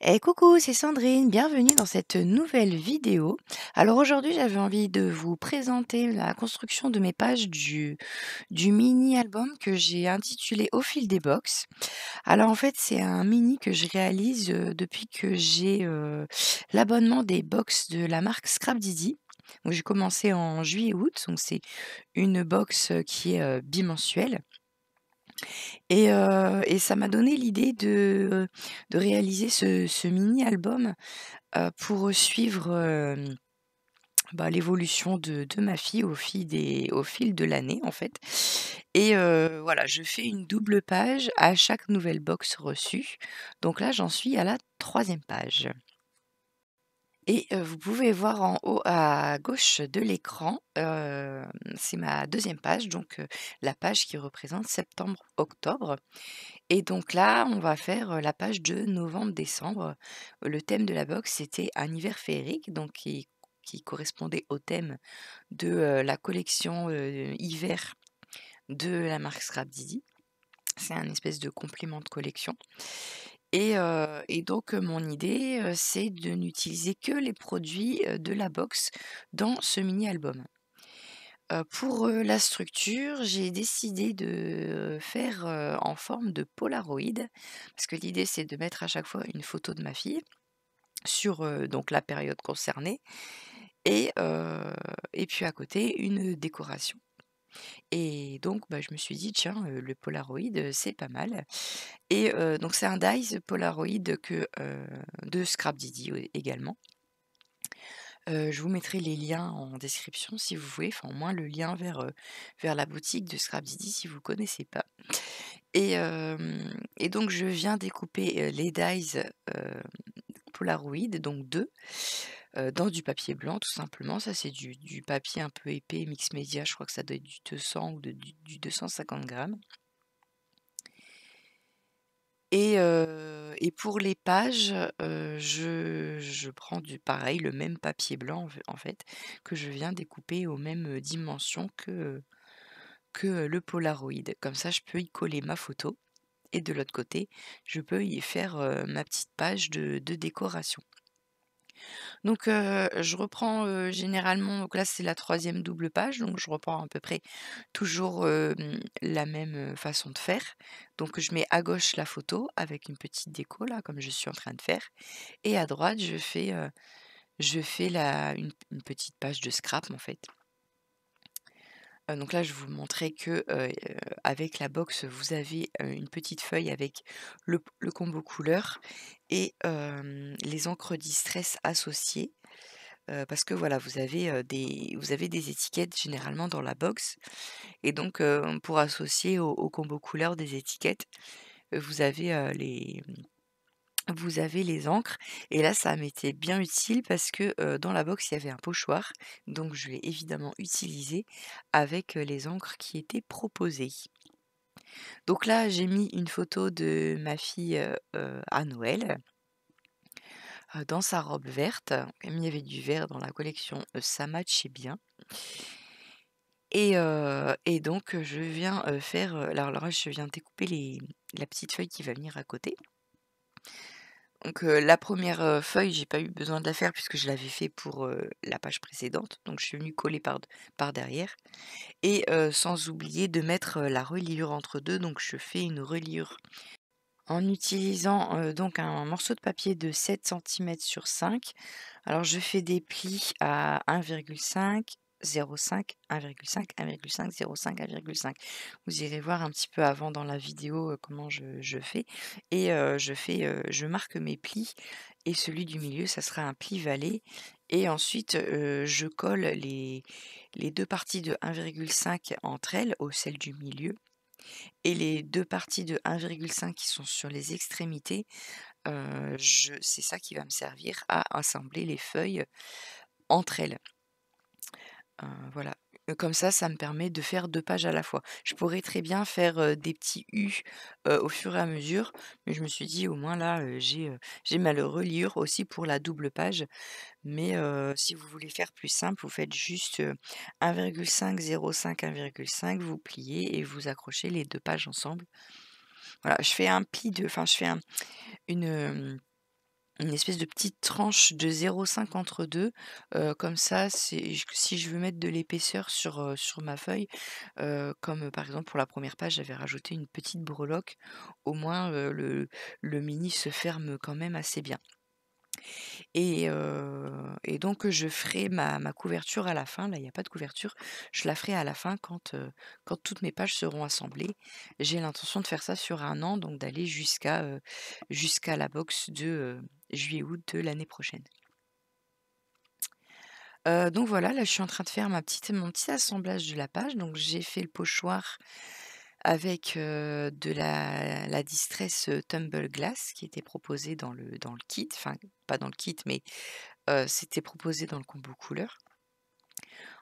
Eh coucou, c'est Sandrine, bienvenue dans cette nouvelle vidéo. Alors aujourd'hui, j'avais envie de vous présenter la construction de mes pages du mini-album que j'ai intitulé Au fil des box. Alors en fait, c'est un mini que je réalise depuis que j'ai l'abonnement des box de la marque Scrap Didi. Donc j'ai commencé en juillet-août, donc c'est une box qui est bimensuelle. Et ça m'a donné l'idée de réaliser ce mini-album, pour suivre, l'évolution de ma fille au fil de l'année, en fait. Et voilà, je fais une double page à chaque nouvelle box reçue. Donc là, j'en suis à la troisième page. Et vous pouvez voir en haut à gauche de l'écran, c'est ma deuxième page, donc la page qui représente septembre-octobre. Et donc là, on va faire, la page de novembre-décembre. Le thème de la box, c'était un hiver féerique, donc qui correspondait au thème de, la collection, hiver de la marque Scrap Didi. C'est un espèce de complément de collection. Et donc, mon idée, c'est de n'utiliser que les produits, de la box dans ce mini album. Pour, la structure, j'ai décidé de faire, en forme de Polaroid, parce que l'idée c'est de mettre à chaque fois une photo de ma fille sur, donc la période concernée et et puis à côté une décoration. Et donc je me suis dit: «Tiens, le Polaroid, c'est pas mal». Et donc c'est un dies Polaroid de Scrap Didi également. Je vous mettrai les liens en description si vous voulez, enfin au moins le lien vers la boutique de Scrap Didi si vous ne connaissez pas. Et donc je viens découper, les dies, heu, Polaroid, donc 2, dans du papier blanc tout simplement. Ça c'est du papier un peu épais mix média, je crois que ça doit être du 200 ou du 250 grammes. Et pour les pages, je prends du pareil, le même papier blanc en fait, que je viens découper aux mêmes, dimensions que le Polaroid. Comme ça, je peux y coller ma photo et de l'autre côté, je peux y faire, ma petite page de décoration. Donc je reprends, généralement, donc là c'est la troisième double page, donc je reprends à peu près toujours, la même, façon de faire. Donc je mets à gauche la photo avec une petite déco là, comme je suis en train de faire, et à droite je fais la une petite page de scrap en fait. Donc là je vous montrais que, avec la box vous avez, une petite feuille avec le combo couleur et les encres distress associées. Parce que voilà, vous avez des étiquettes généralement dans la box et donc pour associer au combo couleur des étiquettes, vous avez, les encres et là, ça m'était bien utile parce que, dans la box, il y avait un pochoir, donc je l'ai évidemment utilisé avec, les encres qui étaient proposées. Donc là, j'ai mis une photo de ma fille, à Noël, dans sa robe verte. Comme il y avait du vert dans la collection, ça matchait bien. Et donc je viens, faire, alors là, je viens découper la petite feuille qui va venir à côté. Donc la première feuille, j'ai pas eu besoin de la faire puisque je l'avais fait pour, la page précédente, donc je suis venue coller par derrière et sans oublier de mettre, la reliure entre 2, donc je fais une reliure en utilisant, donc un morceau de papier de 7 centimètres sur 5. Alors je fais des plis à 1,5, 0,5, 1,5, 1,5, 0,5, 1,5. Vous irez voir un petit peu avant dans la vidéo, comment je fais et je marque mes plis et celui du milieu, ça sera un pli valet et ensuite, je colle les 2 parties de 1,5 entre elles, celle du milieu et les 2 parties de 1,5 qui sont sur les extrémités, c'est ça qui va me servir à assembler les feuilles entre elles. Voilà. Comme ça me permet de faire 2 pages à la fois. Je pourrais très bien faire, des petits U, au fur et à mesure, mais je me suis dit: «Au moins là, j'ai ma reliure aussi pour la double page». Mais si vous voulez faire plus simple, vous faites juste, 1,5, 0,5, 1,5, vous pliez et vous accrochez les 2 pages ensemble. Voilà, je fais un pli de enfin je fais une, une espèce de petite tranche de 0,5 entre 2, comme ça, si je veux mettre de l'épaisseur sur ma feuille, comme, par exemple pour la première page, j'avais rajouté une petite breloque, au moins, le mini se ferme quand même assez bien. Et donc je ferai ma couverture à la fin. Là, il y a pas de couverture. Je la ferai à la fin quand toutes mes pages seront assemblées. J'ai l'intention de faire ça sur 1 an, donc d'aller jusqu'à la box de, juillet-août de l'année prochaine. Donc voilà, là, je suis en train de faire mon petit assemblage de la page. Donc j'ai fait le pochoir avec, de la Distress, Tumble Glass qui était proposée dans le kit, enfin pas dans le kit, mais c'était proposé dans le combo couleur.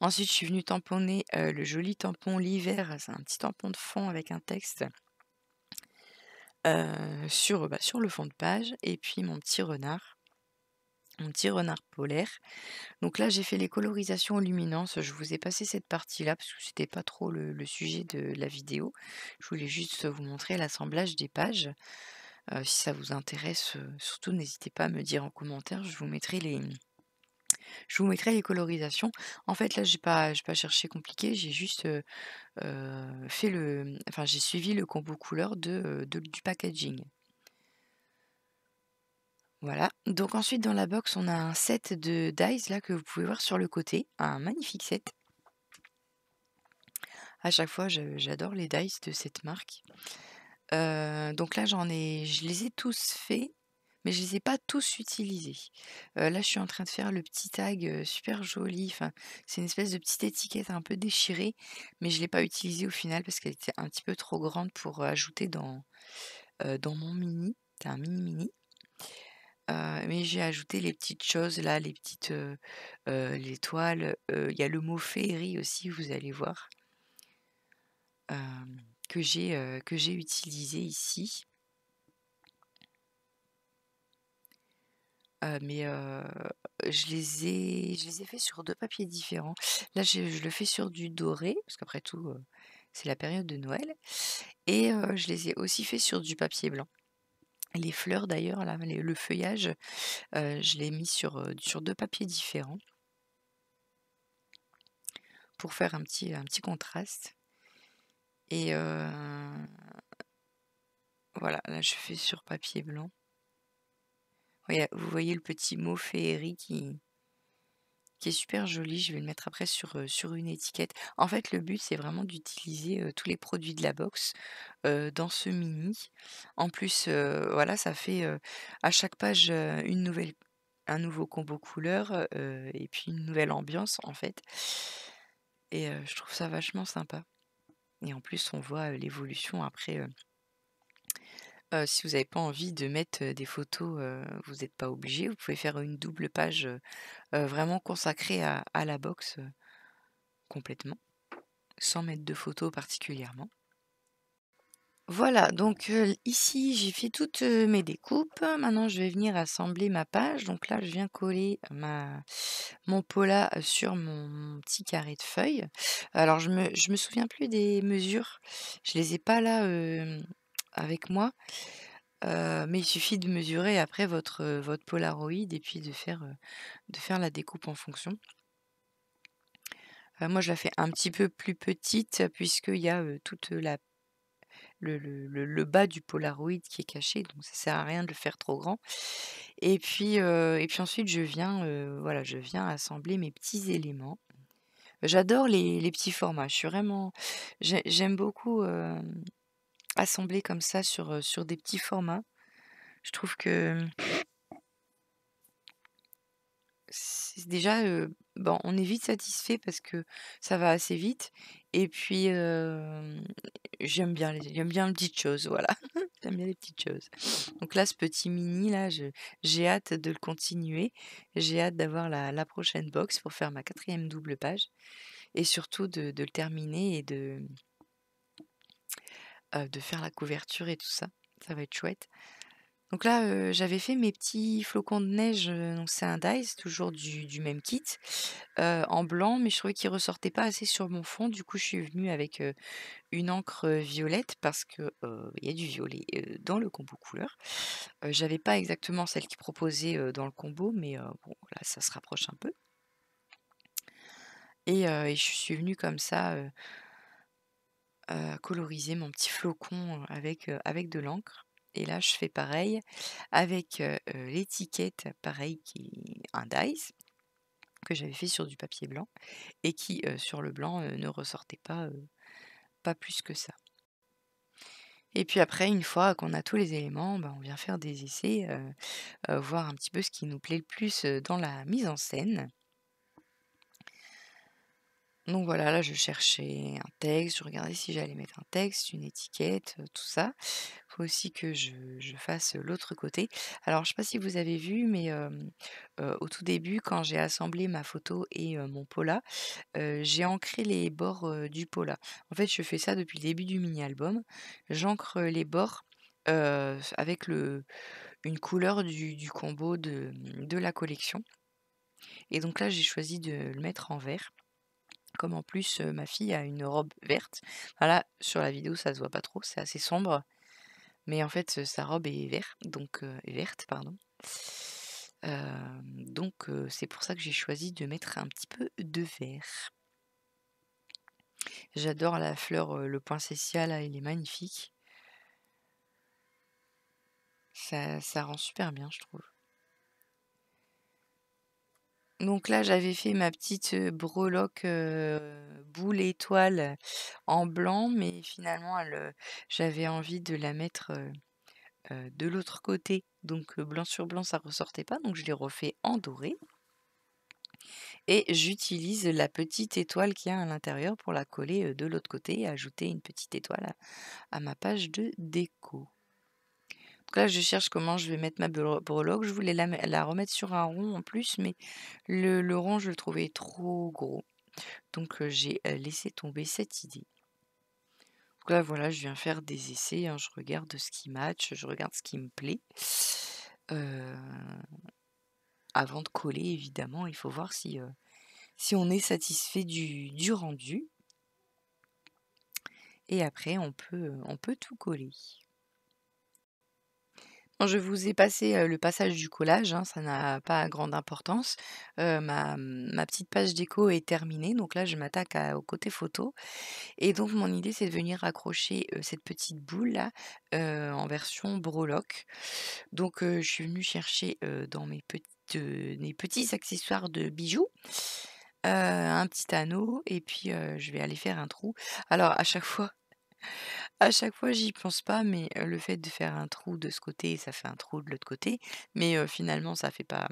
Ensuite, je suis venue tamponner, le joli tampon l'hiver, c'est un petit tampon de fond avec un texte, sur le fond de page et puis mon petit renard polaire. Donc là, j'ai fait les colorisations aux luminances. Je vous ai passé cette partie-là parce que c'était pas trop le sujet de la vidéo. Je voulais juste vous montrer l'assemblage des pages. Si ça vous intéresse, surtout n'hésitez pas à me dire en commentaire, je vous mettrai les colorisations. En fait, là, j'ai pas cherché compliqué, j'ai juste, j'ai suivi le combo couleur du packaging. Voilà. Donc ensuite, dans la box, on a un set de dies là que vous pouvez voir sur le côté, un magnifique set. À chaque fois, j'adore les dies de cette marque. Donc là, je les ai tous faits, mais je les ai pas tous utilisés. Là, je suis en train de faire le petit tag, super joli, enfin, c'est une espèce de petite étiquette un peu déchirée, mais je l'ai pas utilisée au final parce qu'elle était un petit peu trop grande pour, ajouter dans mon mini. C'est un mini mini. Mais j'ai ajouté les petites choses là, l'étoile, il y a le mot féerie aussi, vous allez voir, que j'ai utilisé ici. Mais je les ai faits sur 2 papiers différents. Là, je le fais sur du doré, parce qu'après tout, c'est la période de Noël et je les ai aussi fait sur du papier blanc. Les fleurs d'ailleurs là, le feuillage, je l'ai mis sur 2 papiers différents pour faire un petit contraste et voilà, là je fais sur papier blanc. Vous voyez le petit mot féerie qui est super joli. Je vais le mettre après sur une étiquette. En fait, le but, c'est vraiment d'utiliser, tous les produits de la box, dans ce mini. En plus, voilà, ça fait, à chaque page, un nouveau combo couleur, et puis une nouvelle ambiance, en fait et je trouve ça vachement sympa et en plus, on voit, l'évolution après, si vous n'avez pas envie de mettre, des photos, vous n'êtes pas obligé. Vous pouvez faire une double page, vraiment consacrée à la box, complètement. Sans mettre de photos particulièrement. Voilà, donc ici j'ai fait toutes, mes découpes. Maintenant je vais venir assembler ma page. Donc là je viens coller mon pola, sur mon petit carré de feuilles. Alors je me souviens plus des mesures. Je les ai pas là, avec moi, mais il suffit de mesurer après votre Polaroid et puis de faire la découpe en fonction. Moi je la fais un petit peu plus petite puisqu'il y a, toute le bas du Polaroid qui est caché, donc ça sert à rien de le faire trop grand. Et puis ensuite je viens assembler mes petits éléments. J'adore les petits formats, je suis vraiment j'aime beaucoup, assembler comme ça sur des petits formats. Je trouve que c'est déjà, bon, on est vite satisfait parce que ça va assez vite et puis, j'aime bien les petites choses, voilà. J'aime bien les petites choses. Donc là, ce petit mini là, j'ai hâte de le continuer. J'ai hâte d'avoir la prochaine box pour faire ma 4e double page et surtout de le terminer et de faire la couverture et tout ça. Ça va être chouette. Donc là, j'avais fait mes petits flocons de neige, donc c'est un dies, toujours du même kit, en blanc, mais je trouvais qu'il ressortait pas assez sur mon fond. Du coup, je suis venue avec, une encre, violette parce que, il y a du violet, dans le combo couleur. J'avais pas exactement celle qu'ils proposaient, dans le combo, mais bon, là, ça se rapproche un peu et je suis venue comme ça, coloriser mon petit flocon, avec de l'encre et là, je fais pareil avec, l'étiquette, pareil, qui est un dies que j'avais fait sur du papier blanc et qui, sur le blanc, ne ressortait pas plus que ça. Et puis après, une fois qu'on a tous les éléments, bah, on vient faire des essais, voir un petit peu ce qui nous plaît le plus, dans la mise en scène. Donc voilà, là je cherchais un texte, je regardais si j'allais mettre un texte, une étiquette, tout ça. Faut aussi que je fasse l'autre côté. Alors je sais pas si vous avez vu, mais au tout début quand j'ai assemblé ma photo et mon pola, j'ai ancré les bords, du pola. En fait, je fais ça depuis le début du mini-album. J'ancre les bords, avec une couleur du combo de la collection et donc là, j'ai choisi de le mettre en vert. Comme en plus, ma fille a une robe verte. Voilà, sur la vidéo, ça se voit pas trop, c'est assez sombre, mais en fait, sa robe est verte, pardon. C'est pour ça que j'ai choisi de mettre un petit peu de vert. J'adore la fleur, le poinsettia là, il est magnifique. Ça rend super bien, je trouve. Donc là, j'avais fait ma petite, breloque, boule étoile en blanc, mais finalement j'avais envie de la mettre, de l'autre côté. Donc blanc sur blanc, ça ressortait pas, donc je l'ai refait en doré et j'utilise la petite étoile qu'il y a à l'intérieur pour la coller, de l'autre côté et ajouter une petite étoile à ma page de déco. Donc là, je cherche comment je vais mettre ma breloque. Je voulais la remettre sur un rond en plus, mais le rond, je le trouvais trop gros. Donc j'ai, laissé tomber cette idée. Donc là, voilà, je viens faire des essais, hein, je regarde ce qui match, je regarde ce qui me plaît. Heu, Avant de coller évidemment, il faut voir si on est satisfait du rendu et après on peut tout coller. Bon, je vous ai passé, le passage du collage, hein, ça n'a pas grande importance. Ma petite page déco est terminée, donc là je m'attaque au côté photo et donc mon idée c'est de venir accrocher, cette petite boule là, en version breloque. Donc je suis venue chercher, dans mes petits accessoires de bijoux, un petit anneau et puis, je vais aller faire un trou. Alors à chaque fois j'y pense pas, mais le fait de faire un trou de ce côté, ça fait un trou de l'autre côté, mais finalement ça fait pas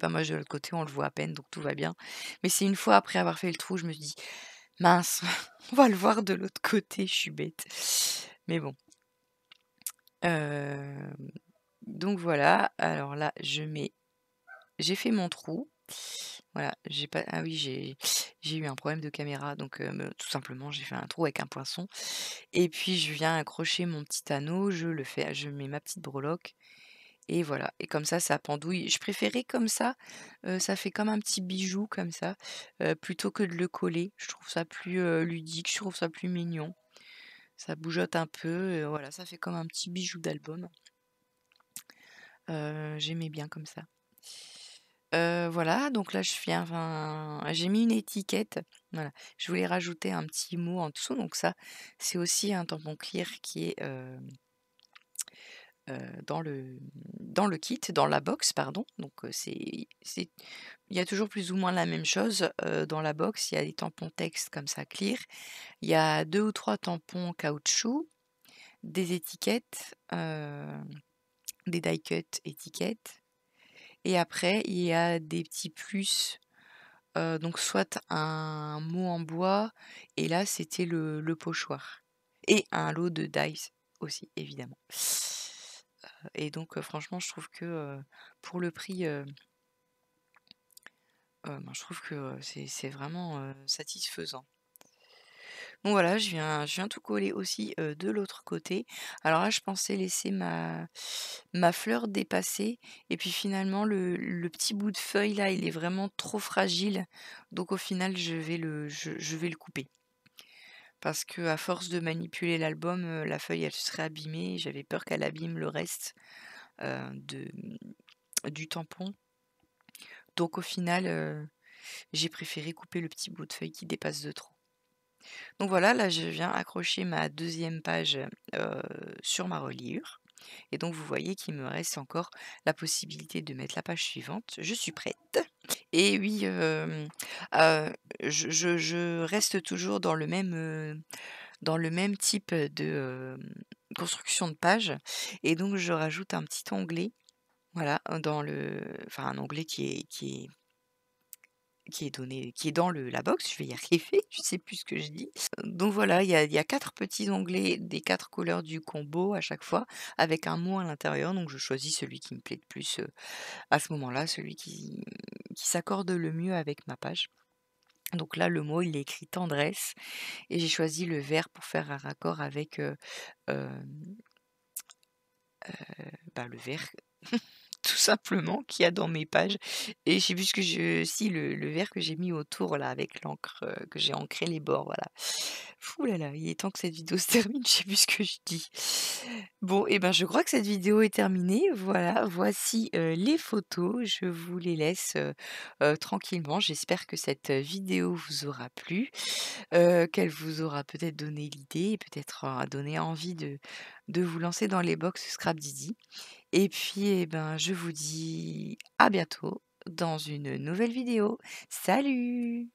moche de l'autre côté, on le voit à peine, donc tout va bien. Mais c'est une fois après avoir fait le trou, je me dis: «Mince, on va le voir de l'autre côté, je suis bête». Mais bon, hem, donc voilà, alors là j'ai fait mon trou. Voilà, j'ai pas ah oui, j'ai eu un problème de caméra, donc tout simplement, j'ai fait un trou avec un poinçon et puis je viens accrocher mon petit anneau, je mets ma petite breloque et voilà et comme ça pendouille. Je préférais comme ça fait comme un petit bijou comme ça, plutôt que de le coller. Je trouve ça plus, ludique, je trouve ça plus mignon. Ça bougeotte un peu, voilà, ça fait comme un petit bijou d'album. J'aimais bien comme ça. Voilà, donc là, j'ai mis une étiquette, voilà. Je voulais rajouter un petit mot en dessous, donc ça, c'est aussi un tampon clear qui est, dans le kit, dans la box, pardon. Donc, il y a toujours plus ou moins la même chose, dans la box. Il y a des tampons texte comme ça clear. Il y a 2 ou 3 tampons caoutchouc, des étiquettes, des die cut étiquettes et après il y a des petits plus. Donc soit un mot en bois et là c'était le pochoir et un lot de dice aussi évidemment. Et donc franchement je trouve que, pour le prix, ben, je trouve que, c'est vraiment, satisfaisant. Donc voilà, je viens tout coller aussi, de l'autre côté. Alors là, je pensais laisser ma fleur dépasser et puis finalement le petit bout de feuille là, il est vraiment trop fragile. Donc au final, je vais le couper. Parce que à force de manipuler l'album, la feuille elle serait abîmée et j'avais peur qu'elle abîme le reste, de du tampon. Donc au final, j'ai préféré couper le petit bout de feuille qui dépasse de trop. Donc voilà, là je viens accrocher ma deuxième page, heu, sur ma reliure et donc vous voyez qu'il me reste encore la possibilité de mettre la page suivante. Je suis prête et oui, je reste toujours dans le même type de, construction de page et donc je rajoute un petit onglet, voilà, dans le enfin un onglet qui est dans la box, je vais y arriver, je sais plus ce que je dis. Donc voilà, il y a 4 petits onglets des 4 couleurs du combo à chaque fois, avec un mot à l'intérieur, donc je choisis celui qui me plaît le plus, à ce moment-là, celui qui s'accorde le mieux avec ma page. Donc là, le mot, il est écrit tendresse et j'ai choisi le vert pour faire un raccord avec, hem, bah, le vert tout simplement qu'il y a dans mes pages et je sais plus ce que je si le vert que j'ai mis autour là avec l'encre, que j'ai ancré les bords, voilà. Fou là là, il est temps que cette vidéo se termine, je sais plus ce que je dis. Bon et ben, je crois que cette vidéo est terminée. Voilà, voici, les photos. Je vous les laisse, tranquillement. J'espère que cette vidéo vous aura plu, qu'elle vous aura peut-être donné l'idée et peut-être, donné envie de vous lancer dans les box Scrap Didi. Et puis, eh ben, je vous dis à bientôt dans une nouvelle vidéo. Salut!